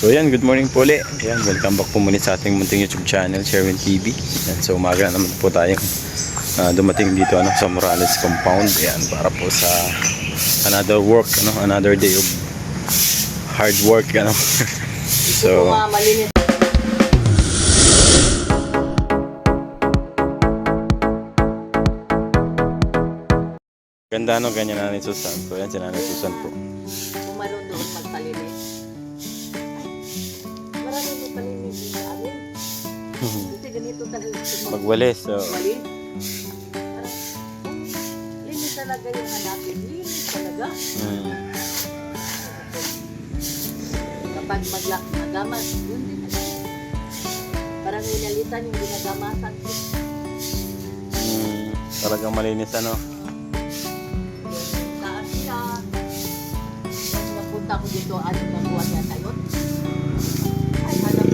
So yan, good morning po ulit. Yan, welcome back po muli sa ating munting YouTube channel, Sherwin TV. Yan, so umaga naman po tayong dumating dito sa Morales compound. Yan, para po sa another work, another day of hard work. So ganda ganyan na ni Susan. So yan, si Nanay Susan po. Umaroon doon magpalinis. Marami mo palinis sa amin. Kasi ganito talaga. Magwalis. So. Magwalis. Linis talaga yung hanapin. Linis talaga. Kapag magamas, yun din. Parang winalitan yung ginagamasan. Talagang malinis Napunta ko dito, ano nakuha niya tayo? Ay, hanap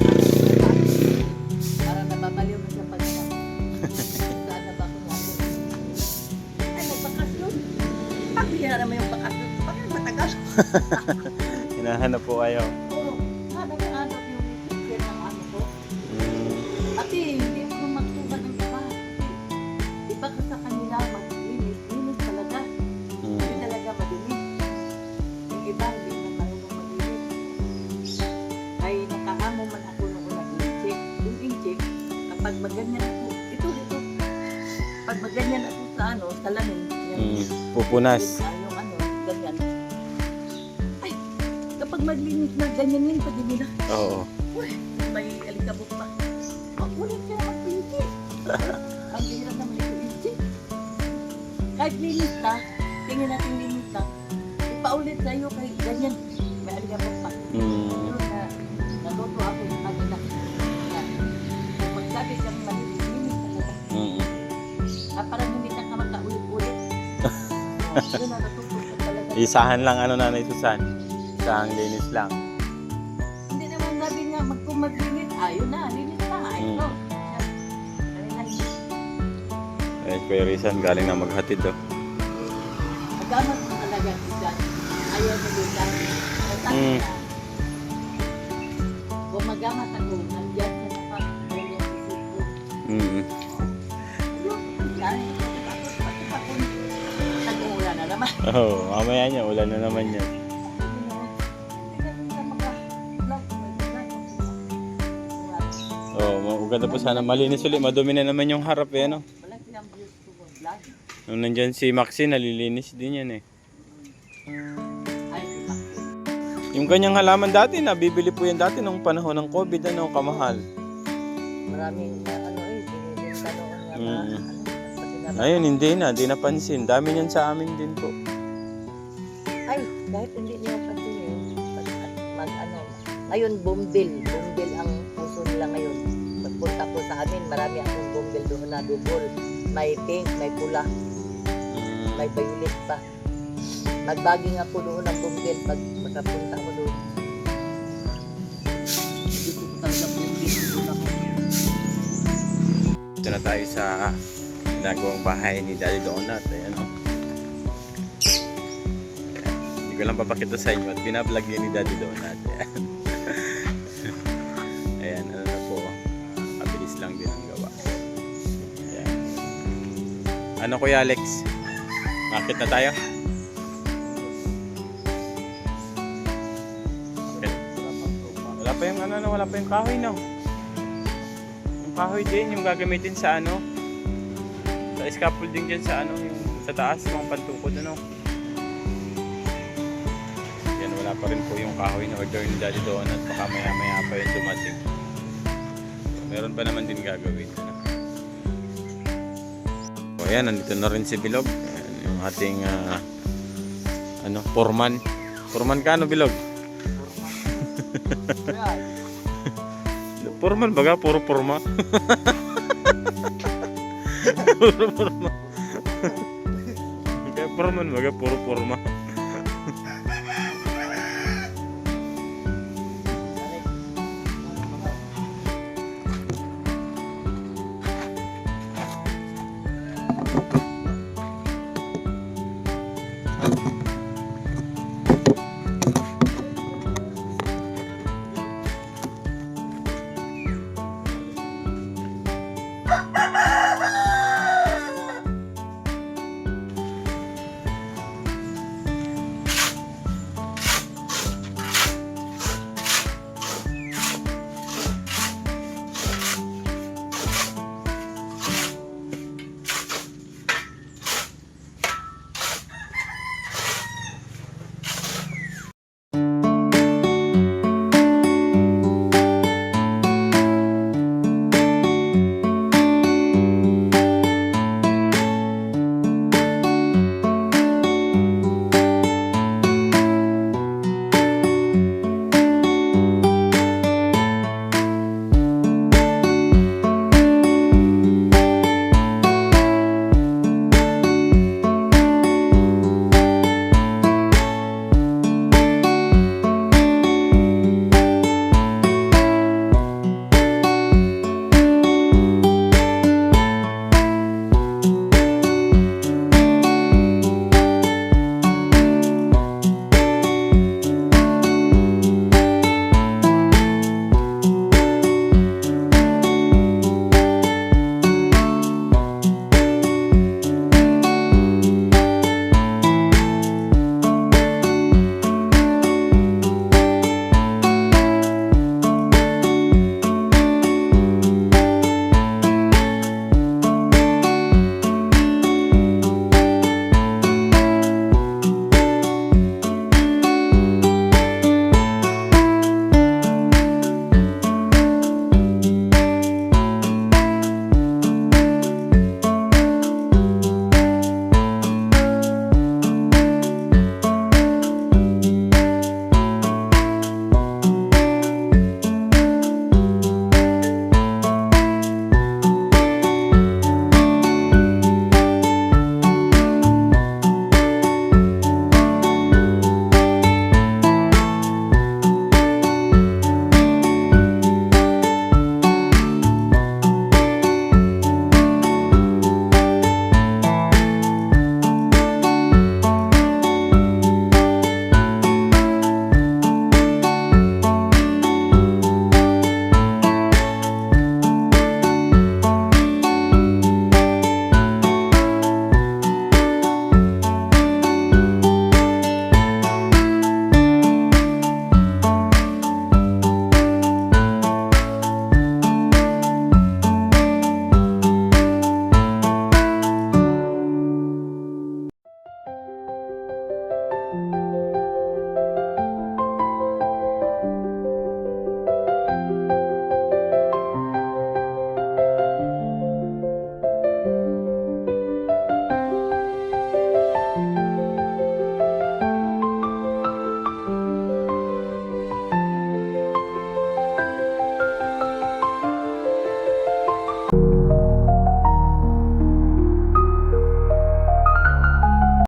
para nababaliw na siya pag-hanap. Saan na ba ako ako? Ay, magpakasyon. Pagbihara naman yung pakasyon. Bakit matagal? Hinahanap po kayo. Oo, hanap yung picture ng ano ko. Ate, hindi ako magtuban ng iba. Iba ka sa kanila, maglinis. Linis talaga. Hindi talaga madilis. Yung iba, hindi na marunong maglinis. Ay, nakaamo man ako nung nag-incheck. Yung incheck, kapag maganyan ako, ito. Pag maganyan ako sa salamin, pupunas. Yung ganyan. Ay, kapag maglinis na ganyan yun, pag nila. Oo. Uy, may alikabok pa. Makulit siya mag-incheck. Ang hirap naman ito incheck. Kahit linis na, tingin natin linis na, ipaulit sa'yo kahit ganyan. May alikabok pa. Natuto ako yung kanila. Magsabi kang malinis talaga. Parang hindi ka makaulit-ulit. Yun na natuto ka talaga. Isahan lang Nanay Susan. Isahang linis lang. Hindi naman sabi nga kung maglinis, ayun na, linis na. Ayun na. Eh, Kuya Rizan, galing na maghatid Magamas mo talaga siya. Ayaw na doon dahil. Kung magamas ako, nandiyan sa nakakagawin yung isip ko. Nag-uula na naman. Oo, mamaya niya, ulan na naman yan. Oo, maganda po sana malinis ulit. Madumi na naman yung harap Nung nandyan si Maxi, nalilinis din yan Yung kanyang halaman dati, nabibili po yan dati nung panahon ng COVID, kamahal. Maraming binibenta noon nga Ngayon, hindi napansin. Dami niyan sa amin din po. Ay, kahit hindi niya pansin ngayon bumbil ang puso nila ngayon. Pagpunta po sa amin, marami akong bumbil doon na double. May pink, may pula, may violet pa. Magbaging ako doon ng bumbil pag makapunta ako doon. Hindi ko talaga bumbil doon ako. Ito na tayo sa ginagawang bahay ni Daddy Donut. Ayan Hindi ko lang papakita sa inyo at binablog yun ni Daddy Donut. Ayan, na po. Mabilis lang din ang gawa. Ayan. Ano Kuya Alex? Makit na tayo? Okay. Wala pa yung kahoy Yung kahoy din, yung gagamitin sa sa scaffolding dyan sa yung sa taas, mga pantukod Yan, wala pa rin po yung kahoy na order ni Daddy Donut. Baka maya pa yung dumating. Meron pa naman din gagawin. So ayan, nandito na rin si Bilog. Ayan, yung ating foreman. Foreman ka Bilog? Foreman baga, puro forma. Puro forma. Kaya foreman baga, puro forma.